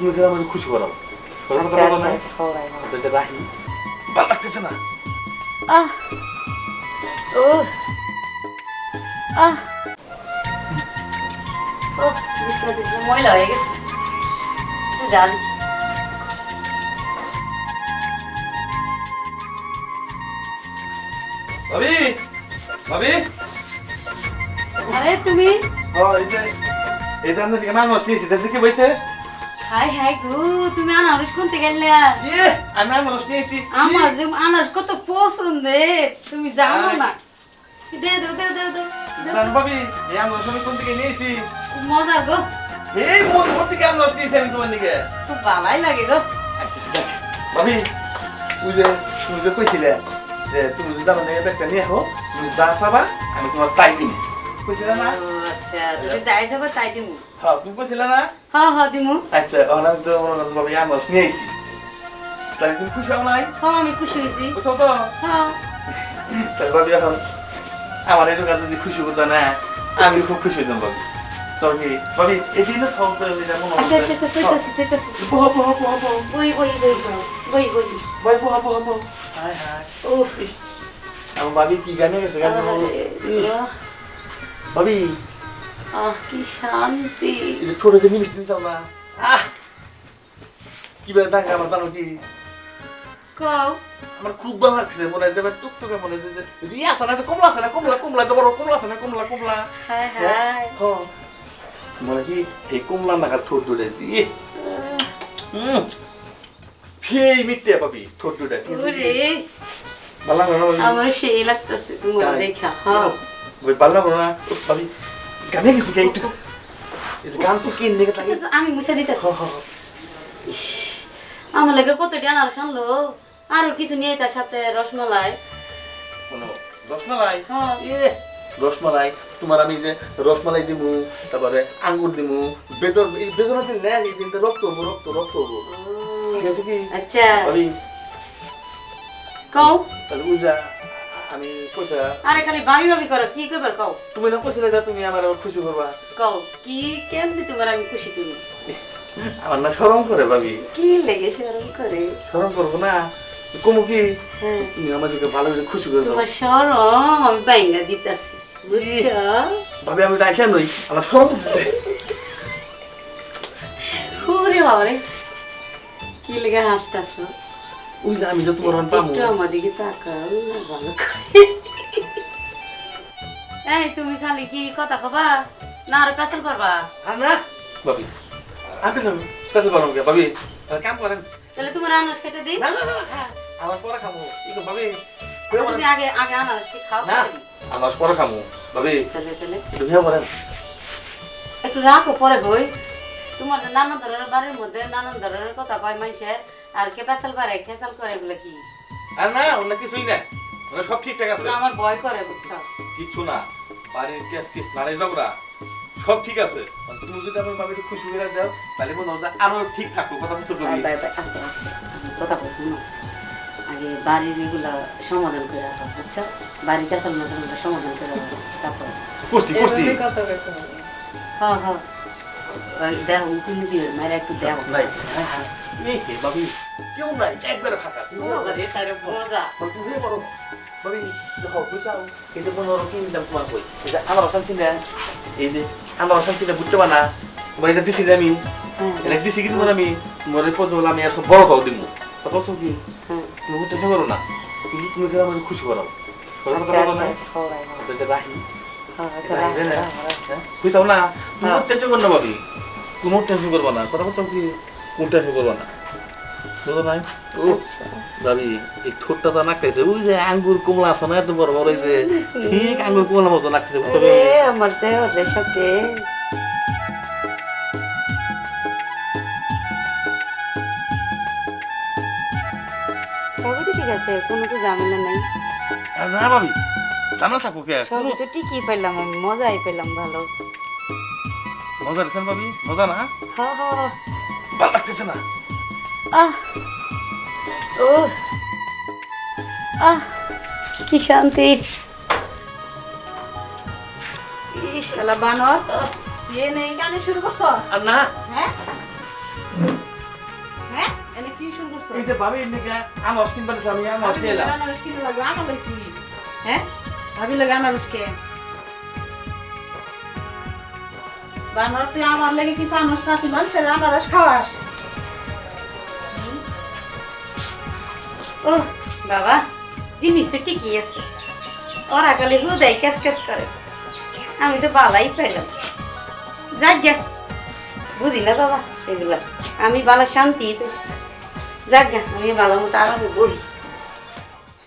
তুমি খেলে আমাকে খুশি করাও। আচ্ছা আচ্ছা আচ্ছা খাওয়াই এটা রাখি, ভালো লাগতেছে না। আহ ও আহ ও ময়লা হয়ে গেছে জান। ভাবি, ভাবি, আরে তুমি এই যে আমরা মানুষ নিয়েছি, দেখছি কি বলছে? হাই হাই গো, তুমি আনারস কোনতে গেলে? আমি মানুষ নিয়েছি। আমার যে আনারস কত পছন্দের তুমি জানো না। দে দে দে দে দে জান ভাবি, এই আমরা সবাই কোন থেকে নিয়েছি? মজা গো, এই মন ভর্তি কি আমরা নিয়েছি আমি তোমার দিকে? খুব ভালোই লাগে গো। ভাবি, তুমি যে কইছিলে যে তুমি যদি আমার মেয়ে ব্যাগটা নিয়ে আসো, তুমি যা চাবা আমি তোমার তাই দিই। কইছিলে না? ও আচ্ছা, তুমি তাই যাবে তাই দিমু। হ্যাঁ, তুমি কইছিলে না? হ্যাঁ হ্যাঁ দিমু। আচ্ছা, ওখানে তো মনে করছো ভাবি আমরা নিয়েছি। তাহলে তুমি খুশি হও নাই? হ্যাঁ আমি খুশি হয়েছি। বুঝছো তো? হ্যাঁ তাহলে ভাবি এখন আমার এই দোকান যদি খুশি হতো না, আমি খুব খুশি হতাম ভাবি। ভাবি, ভাবি এই দিনও খাও তো মনে আচ্ছা আচ্ছা আচ্ছা কইতাছি কইতাছি। বহ বহ বহ বহ বই বই বই বই বই বই। বহ বহ বহ বহ। হায় হায়। উফ আমার ভাবি কি গানে গেছে গান ভাবি কি শান্তি। এই যে ছোট যে নিমিষ দিন চাও না, কি বেলা টাকা আমার জানো কি কও আমার খুব ভালো লাগছে, মনে হয় দেবে টুকটুকে মনে হয় যে আছে না, কমলা আছে না, কমলা কমলা তো বড় কমলা আছে না, কমলা কমলা। হায় হায় মনে কি এই কমলা নাকা ঠোঁট দুটে দিয়ে সেই মিটতে পাবি ঠোঁট দুটে ওরে ভালো লাগলো না? আমার সেই লাগতেছে তোমার দেখা। হ্যাঁ ওই ভালো লাগলো না ভাবি? গানে গেছি কে একটু গান তো কিন দেখে থাকে। আমি মুছে দিতেছি। আমার লাগে কতটি আনারস আনলো, আরো কিছু নিয়ে তার সাথে রসমালাই। রসমালাই? হ্যাঁ রসমালাই তোমার আমি যে রসমালাই দিমু, তারপরে আঙ্গুর দিমু, বেদর এই বেদনা দিন না, এই দিনটা রক্ত হবো, রক্ত রক্ত হবো। ঠিক আছে কি আচ্ছা ভাবি? কও তাহলে ওই যা আমি কইতা, আরে খালি ভাবি ভাবি করো, কি করবার কও? তুমি না কইছিলে যে তুমি আমার খুশি করবা? কও কি কেমনি তোমার আমি খুশি করি? আমার না শরম করে ভাবি। কি লেগে শরম করে? শরম করবো না কমু কি? হ্যাঁ তুমি আমাদেরকে ভালো করে খুশি করে দাও তোমার শরম আমি বাইঙ্গা দিতাছি, বুঝছো? ভাবি। আমি ডাইখা নই, আমার শরম করতেছে। ওরে বাবারে কি লেগে হাসতাছো? ওই যে আমি যে তোমার পাবো। একটু আমার দিকে তাকাও না ভালো করে। এই তুমি খালি কি কথা কবা না আর পেছাল পারবা? না ভাবি, আমি কাছে পারবো কে ভাবি? কাম করেন। তাহলে তোমার আনারস কেটে দিই। না না না, আমার পরে খামু ইকো ভাবি। তুমি আগে আগে আনারস কি খাও? না আমার পরে খামু ভাবি। তাহলে তাহলে একটু ভিয়া করেন। একটু রাখো পরে বই। তোমার যে নানান ধরনের বাড়ির মধ্যে নানান ধরনের কথা কয় মানুষের, আর কে পেছাল পারে খেসাল করে এগুলো কি? আর না অন্য কিছুই না, মানে সব ঠিকঠাক আছে। আমার ভয় করে বুঝছো? কিচ্ছু না, বাড়ির কেস কিস নারী ঝগড়া সব ঠিক আছে। তুমি যদি আমার ভাবিকে খুশি করে দাও তাহলে মনে হয় আরো ঠিক থাকবো। কথা বুঝতে পারবি? আস্তে আস্তে কথা বলছি না, আগে বাড়ির এগুলা সমাধান করে রাখো বুঝছো? বাড়ির পেছাল মাঝে সমাধান করে রাখো, তারপর করছি করছি। হ্যাঁ হ্যাঁ দেও উকিল দিয়ে মেরে একটু দেও। নাই হ্যাঁ হ্যাঁ এই কে ভাবি কেউ নাই, একবারে ফাঁকা। তুমি বলো ভাবি দেখো বুঝাও, এই যে মনে কি নিলাম তোমার বই, এই যে আমার অশান্তি না, এই যে আমার অশান্তি না বুঝতে পারা না, তোমার এটা দিছি আমি, এটা দিছি কি তোমার আমি, তোমার পদ বলে আমি এত বড় খাও দিব। তা বলছো কি তুমি টেনশন করো না, কিন্তু তুমি কেন আমাকে খুশি করাও। রাখি বুঝাও না, কোনো টেনশন করো না ভাবি, কোনো টেনশন করবো না। কথা বলছো কি কোন টেনশন করবো না, বুঝো নাই? ও ভাবি এই ঠোঁটটা তো নাকতেছে, ওই যে আঙ্গুর কমলা আছে না এত বড় বড়, ওই যে ঠিক আঙ্গুর কমলা মতো নাকতেছে বুঝছো? আমার দেহ দেশকে সবই তো ঠিক আছে, কোনো তো ঝামেলা নাই। না ভাবি জানা থাকো কে, সবই তো ঠিকই পেলাম, আমি মজাই পেলাম ভালো। মজা দিচ্ছেন ভাবি? মজা না? হ্যাঁ হ্যাঁ ভালো লাগতেছে না? আহ ও আহ কি শান্তি। শালা বানর বিয়ে নেই গানে শুরু করছো? আর না হ্যাঁ কি শুরু করছো এই যে ভাবি এদিকে আনারস কিনবার আমি আনারস নিয়ে এলাম। আনারস কিনে লাগবে আমার লাগে কি হ্যাঁ ভাবি লাগে আনারস কে বানর তুই আমার লাগে কিছু আনারস না তুই মানুষের আনারস খাওয়াস ও বাবা জিনিস তো ঠিকই আছে ওরা খালি হুদাই ক্যাচ ক্যাচ করে আমি তো বালাই পেলাম যাক গে বুঝি না বাবা এগুলা আমি বালা শান্তি পেয়েছি যাক গে আমি ভালো মতো আরামে বলি